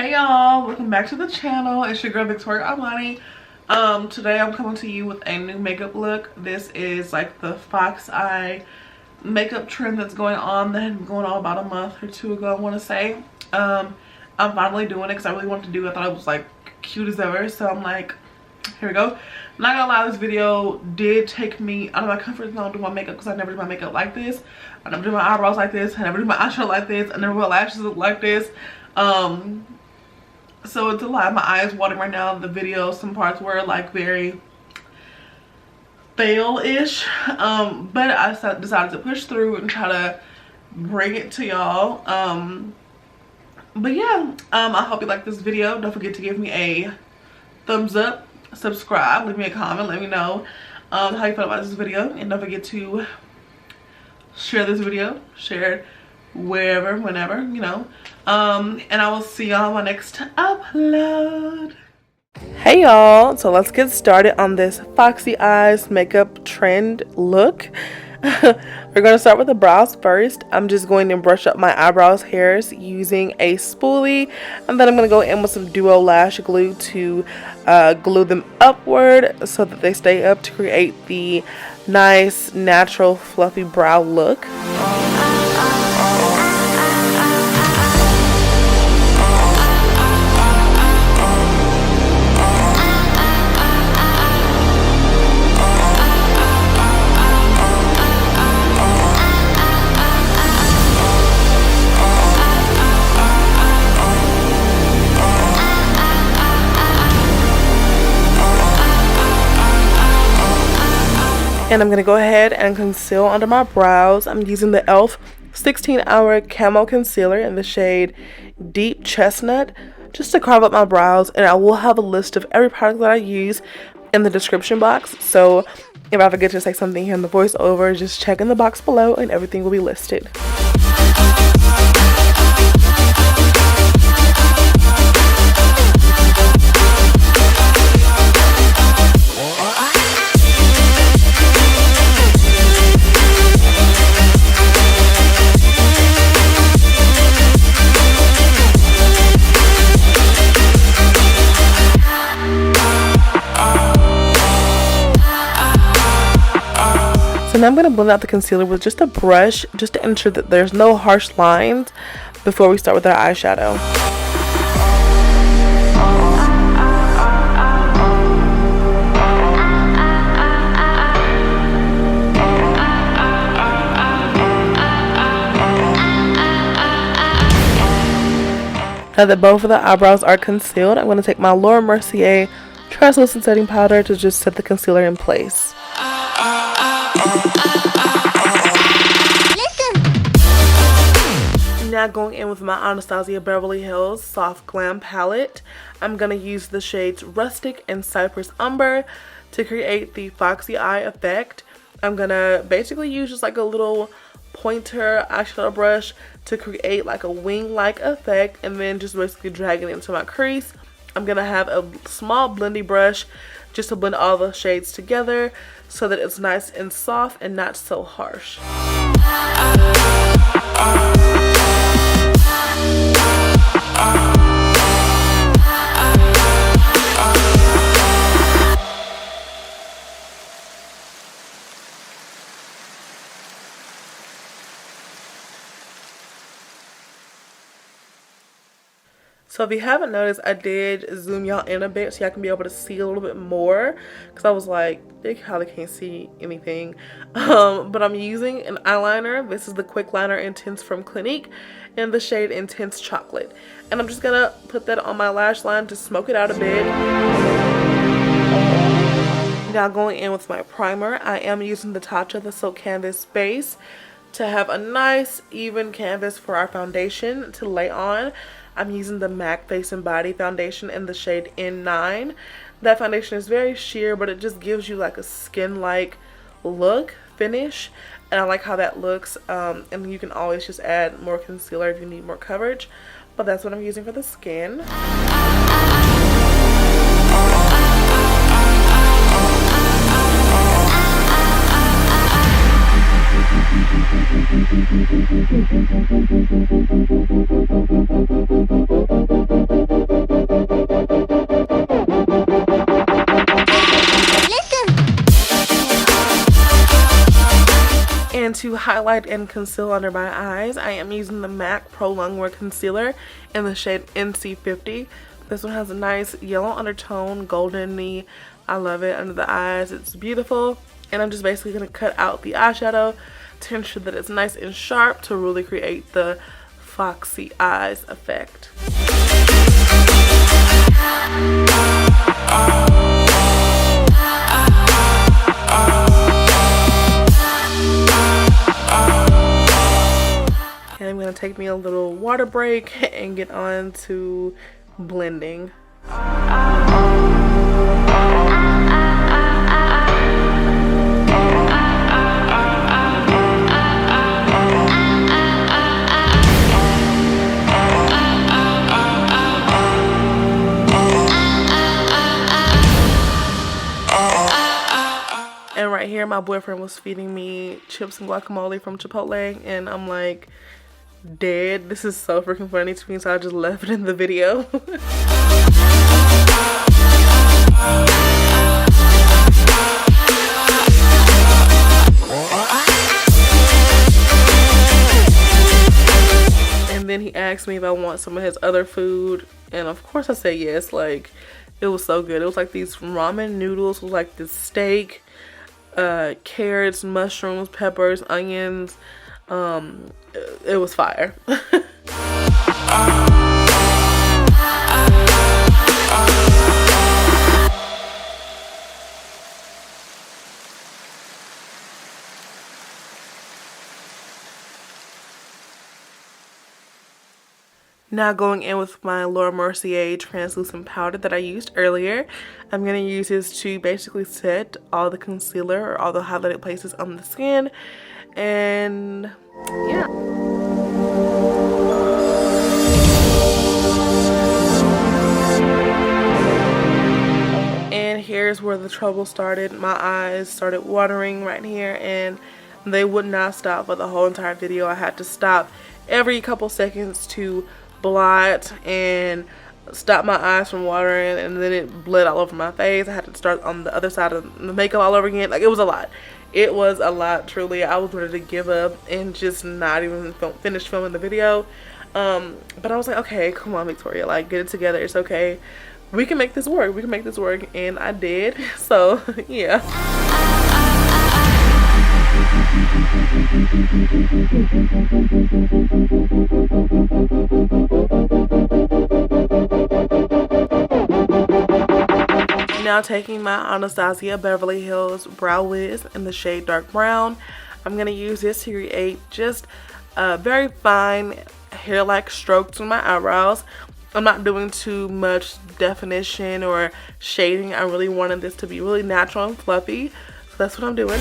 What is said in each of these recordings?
Hey y'all, welcome back to the channel. It's your girl Victoria Armonie. Today I'm coming to you with a new makeup look. This is like the fox eye makeup trend that's going on, that had been going on about a month or two ago, I want to say. I'm finally doing it because I really wanted to do it. I thought it was like cute as ever, so I'm like, here we go. Not gonna lie, this video did take me out of my comfort zone to do my makeup because I never do my makeup like this. I never do my eyebrows like this. I never do my eyeshadow like this. I never wear lashes like this. So it's a lot. My eyes watering right now. The video, some parts were like very fail-ish, but I decided to push through and try to bring it to y'all. But yeah, I hope you like this video. Don't forget to give me a thumbs up, subscribe, leave me a comment, let me know how you feel about this video, and don't forget to share this video, share it wherever, whenever, you know. And I will see y'all on my next upload. Hey y'all, so let's get started on this foxy eyes makeup trend look. We're going to start with the brows first. I'm just going to brush up my eyebrows hairs using a spoolie, and then I'm going to go in with some duo lash glue to glue them upward so that they stay up to create the nice natural fluffy brow look. And I'm going to go ahead and conceal under my brows. I'm using the e.l.f. 16-Hour Camo Concealer in the shade Deep Chestnut just to carve up my brows. And I will have a list of every product that I use in the description box. So if I forget to say something here in the voiceover, just check in the box below and everything will be listed. So now I'm going to blend out the concealer with just a brush, just to ensure that there's no harsh lines before we start with our eyeshadow. Now that both of the eyebrows are concealed, I'm going to take my Mercier translucent setting powder to just set the concealer in place. Now going in with my Anastasia Beverly Hills Soft Glam palette, I'm going to use the shades Rustic and Cypress Umber to create the foxy eye effect. I'm going to basically use just like a little pointer eyeshadow brush to create like a wing-like effect, and then just basically drag it into my crease. I'm going to have a small blendy brush just to blend all the shades together so that it's nice and soft and not so harsh. So if you haven't noticed, I did zoom y'all in a bit so y'all can be able to see a little bit more, because I was like, look how they can't see anything. But I'm using an eyeliner. This is the Quickliner Intense from Clinique in the shade Intense Chocolate. And I'm just going to put that on my lash line to smoke it out a bit. Now going in with my primer, I am using the Tatcha, the Silk Canvas base, to have a nice even canvas for our foundation to lay on. I'm using the MAC Face and Body foundation in the shade N9. That foundation is very sheer, but it just gives you like a skin-like look, finish, and I like how that looks. And you can always just add more concealer if you need more coverage, but that's what I'm using for the skin. highlight and conceal under my eyes, I am using the MAC Prolongwear Concealer in the shade NC50. This one has a nice yellow undertone, golden-y. I love it under the eyes. It's beautiful. And I'm just basically going to cut out the eyeshadow to ensure that it's nice and sharp to really create the foxy eyes effect. And I'm going to take me a little water break and get on to blending. And right here, my boyfriend was feeding me chips and guacamole from Chipotle, and I'm like, dead. This is so freaking funny to me, so I just left it in the video. And then he asked me if I want some of his other food, and of course I said yes. Like, it was so good. It was like these ramen noodles with like this steak, carrots, mushrooms, peppers, onions. It was fire. Now going in with my Mercier translucent powder that I used earlier. I'm going to use this to basically set all the concealer or all the highlighted places on the skin. And yeah. And here's where the trouble started. My eyes started watering right here, and they would not stop for the whole entire video. I had to stop every couple seconds to blot and stop my eyes from watering, and then it bled all over my face. I had to start on the other side of the makeup all over again. Like, it was a lot. It was a lot, truly. I was ready to give up and just not even finish filming the video. But I was like, okay, come on, Victoria, like, get it together. It's okay. We can make this work. We can make this work. And I did. So, yeah. Now taking my Anastasia Beverly Hills Brow Wiz in the shade Dark Brown. I'm going to use this to create just very fine hair-like strokes on my eyebrows. I'm not doing too much definition or shading. I really wanted this to be really natural and fluffy. So that's what I'm doing.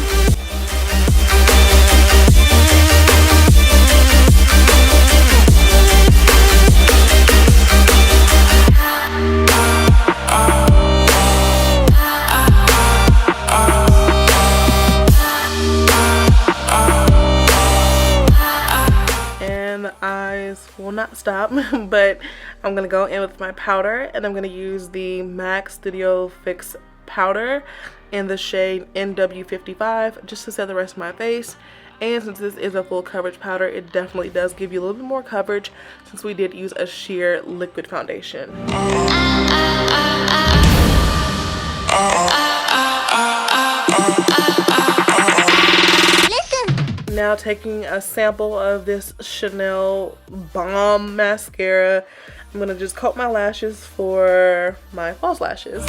Will not stop, but I'm gonna go in with my powder, and I'm gonna use the MAC Studio Fix powder in the shade NW55 just to set the rest of my face. And since this is a full coverage powder, it definitely does give you a little bit more coverage since we did use a sheer liquid foundation. Now taking a sample of this Chanel Bomb mascara, I'm going to just coat my lashes for my false lashes.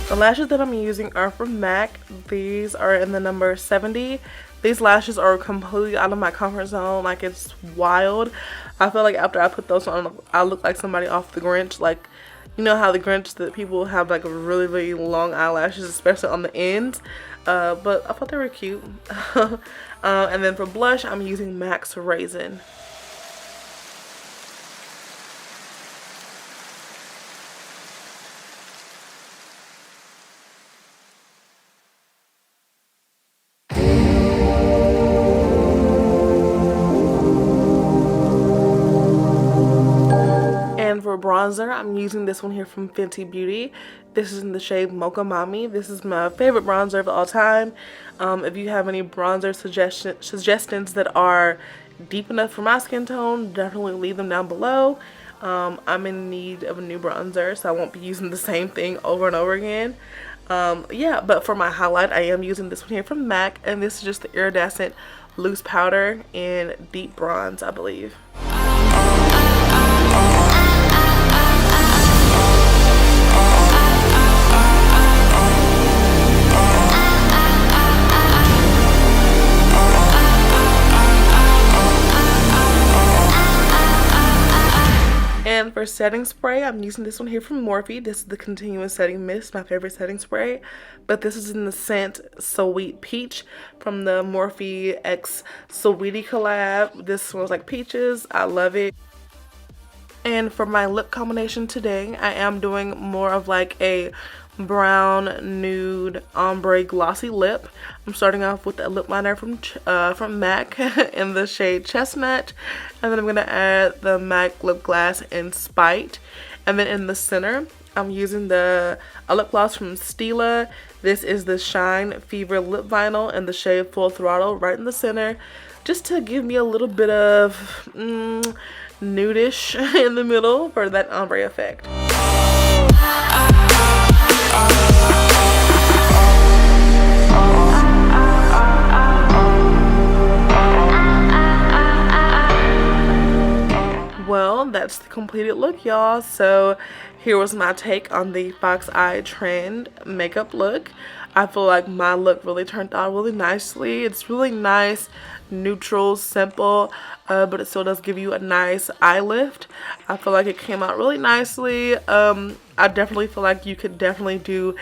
The lashes that I'm using are from MAC. These are in the number 70. These lashes are completely out of my comfort zone. Like, it's wild. I feel like after I put those on, I look like somebody off the Grinch. Like, you know how the Grinch, that people have like really, really long eyelashes, especially on the ends. But I thought they were cute. And then for blush, I'm using MAC's Raizin. bronzer, I'm using this one here from Fenty Beauty. This is in the shade Mocha Mami. This is my favorite bronzer of all time. If you have any bronzer suggestions that are deep enough for my skin tone, definitely leave them down below. I'm in need of a new bronzer, so I won't be using the same thing over and over again. Yeah, but for my highlight, I am using this one here from MAC, and this is just the Iridescent loose powder in deep bronze, I believe. And for setting spray, I'm using this one here from Morphe. This is the Continuous Setting Mist, my favorite setting spray. But this is in the scent Sweet Peach from the Morphe X Sweetie collab. This smells like peaches. I love it. And for my lip combination today, I am doing more of like a brown nude ombre glossy lip. I'm starting off with a lip liner from MAC in the shade Chestnut, and then I'm gonna add the MAC lip gloss in Spite, and then in the center I'm using a lip gloss from Stila. This is the Shine Fever lip vinyl in the shade Full Throttle right in the center, just to give me a little bit of nudish in the middle for that ombre effect. Well, that's the completed look, y'all. So here was my take on the Fox Eye Trend makeup look. I feel like my look really turned out really nicely. It's really nice, neutral, simple, but it still does give you a nice eye lift. I feel like it came out really nicely. I definitely feel like you could definitely do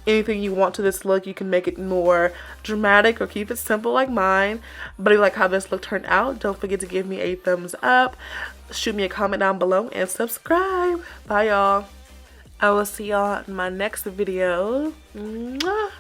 anything you want to this look. You can make it more dramatic or keep it simple like mine. But if you like how this look turned out, don't forget to give me a thumbs up. Shoot me a comment down below and subscribe. Bye, y'all. I will see y'all in my next video. Mwah.